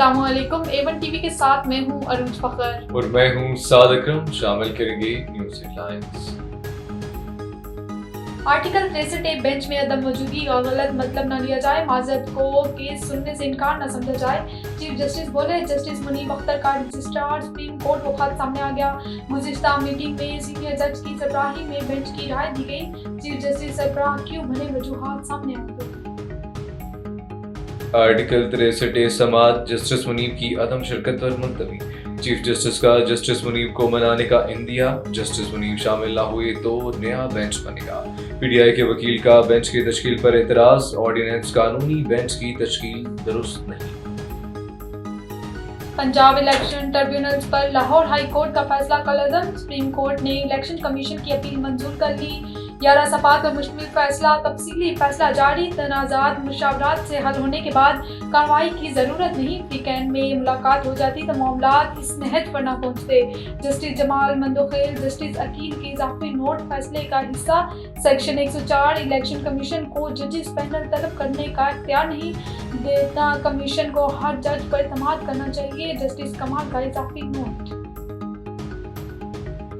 अस्सलाम वालेकुम। A1 TV के साथ मैं हूं अरूज फखर और मैं हूं साद अकरम। शामिल करेंगे न्यूज़ हेडलाइंस। आर्टिकल 63 बेंच में अदम मौजूदगी का गलत मतलब न लिया जाए, माजरत को केस सुनने से इनकार न समझा जाए। चीफ जस्टिस बोले, जस्टिस मुनीब अख्तर का रजिस्ट्रार सुप्रीम कोर्ट वफात सामने आ गया। गुज़िश्ता मीटिंग में सीनियर जज की सरबराही में बेंच की राय दी गई। चीफ जस्टिस सरबराह क्यों बने, वजूहात सामने आ गई। आर्टिकल 63 समाअत जस्टिस मुनीब की अदम शिरकत पर मुलतवी। चीफ जस्टिस का जस्टिस मुनीब को मनाने का इंदिया। जस्टिस मुनीब शामिल न हुए तो नया बेंच बनेगा। पीटीआई के वकील का बेंच की तश्कील पर एतराज। ऑर्डिनेंस कानूनी बेंच की तश्कील दुरुस्त नहीं। पंजाब इलेक्शन ट्रिब्यूनल्स पर लाहौर हाई कोर्ट का फैसला कलअदम। सुप्रीम कोर्ट ने इलेक्शन कमीशन की अपील मंजूर कर ली। 11 सफात पर मुश्तमिल फैसला, तफसीली फैसला जारी। तनाज़ात मुशावरात से हल होने के बाद कार्रवाई की जरूरत नहीं। वीकेंड में मुलाकात हो जाती तो मामलात इस नहज पर न पहुंचते। जस्टिस जमाल मंदोखेल, जस्टिस अकील के इजाफी नोट फैसले का हिस्सा। सेक्शन 104 इलेक्शन कमीशन को जजेस पैनल तलब करने का इख्तियार नहीं देता। कमीशन को हर जज पर एतमाद करना चाहिए। जस्टिस कमाल का इजाफी नोट।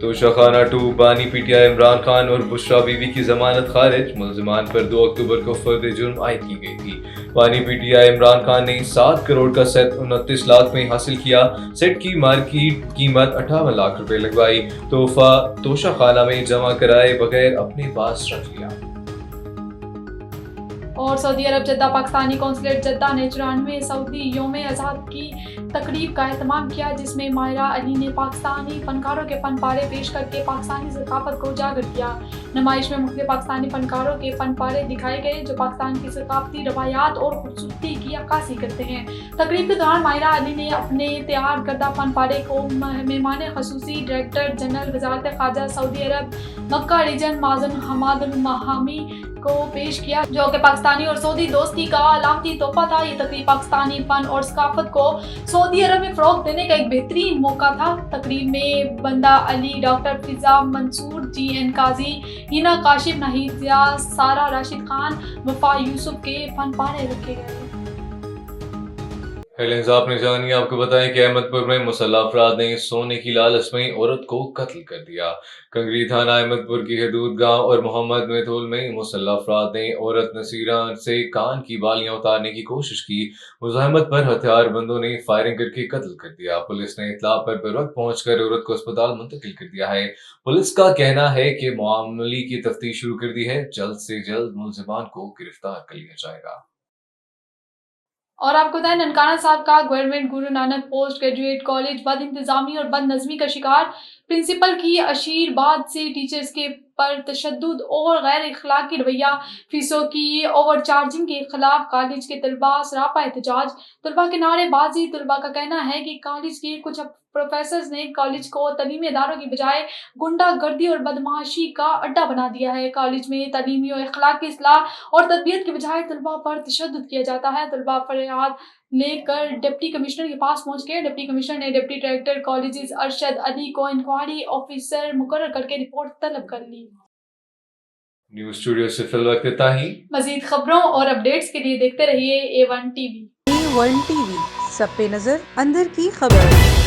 तोशाखाना 2 बानी पीटीआई इमरान खान और बुशरा बीवी की जमानत खारिज। मुल्जिमान पर 2 अक्टूबर को फर्द जुर्म आयद की गई थी। बानी पीटीआई इमरान खान ने 7 करोड़ का सेट 29 लाख में हासिल किया। सेट की मार्केट कीमत 58 लाख रुपए लगवाई। तोहफा तोशाखाना में जमा कराए बगैर अपने पास रख लिया। और सऊदी अरब जद्दा पाकिस्तानी कौंसलेट जद्दा ने 94 सऊदी योम आज़ाद की तकरीब का एहतमाम किया, जिसमें माहिरा अली ने पाकिस्तानी फनकारों के फन पारे पेश करके पाकिस्तानी सकाफत को उजागर किया। नुमाइश में मुख्तलिफ पाकिस्तानी फनकारों के फन पारे दिखाए गए जो पाकिस्तान की सकाफती रवायात और खूबसूरती की अक्कासी करते हैं। तकरीब के दौरान माहिरा अली ने अपने तैयार करदा फन पारे को मेहमान खसूसी डायरेक्टर जनरल वजारत ख़ारजा सऊदी अरब मक्का रीजन माज़न हमादुल महामी को पेश किया, जो कि पाकिस्तानी और सऊदी दोस्ती का अलामती तोहफा था। ये तकरीब पाकिस्तानी फन और सकाफत को सऊदी अरब में फ़रोग़ देने का एक बेहतरीन मौका था। तकरीब में बंदा अली, डॉक्टर फिजा मंसूर, GN काजी, हिना काशिफ, नाहिदिया, सारा राशिद खान, वफा यूसुफ के फन पारे रखे गए। हेलेंस आपने जानी, आपको बताएं कि अहमदपुर में मुसल्लह अफराद ने सोने की लालच में औरत को कत्ल कर दिया। कंगरी थाना अहमदपुर की हदूद गांव और मोहम्मद मेथुल में मुसल्लह अफराद ने औरत नसीरा से कान की बालियां उतारने की कोशिश की। मुजाहमत पर हथियारबंदों ने फायरिंग करके कत्ल कर दिया। पुलिस ने इत्तला पर बरवक्त पहुंचकर औरत को अस्पताल मुंतकिल कर दिया है। पुलिस का कहना है कि मामले की तफ्तीश शुरू कर दी है। जल्द से जल्द मुलजिमान को गिरफ्तार कर लिया जाएगा। और आपको बताएं, ननकाना साहब का government Guru Nanak post graduate college बद इंतजामी और बद नज़मी का शिकार। प्रिंसिपल की अशीरबाद से टीचर्स के पर तशद्दुद और गैर इखलाकी रवैया। फीसों की ओवर चार्जिंग के खिलाफ कॉलेज के तलबा सरापा एहतजाज। तलबा के नारेबाजी। तलबा का कहना है कि कॉलेज के कुछ प्रोफेसर्स ने कॉलेज को तलीमी इदारों की बजाय गुंडागर्दी और बदमाशी का अड्डा बना दिया है। कॉलेज में तलीमी और इखलाकी इस्लाह और तरबियत की बजाय तलबा पर तशद्दुद किया जाता है। तलबा फरियाद लेकर डिप्टी कमिश्नर के पास पहुंच गए। डिप्टी कमिश्नर ने deputy director colleges Arshad Ali को इंक्वायरी ऑफिसर मुकर्रर करके रिपोर्ट तलब कर ली। न्यूज़ स्टूडियो से फिल वक्त इतना ही। मजीद खबरों और अपडेट्स के लिए देखते रहिए A1 टीवी। A1 टीवी, सब पे नजर, अंदर की खबर।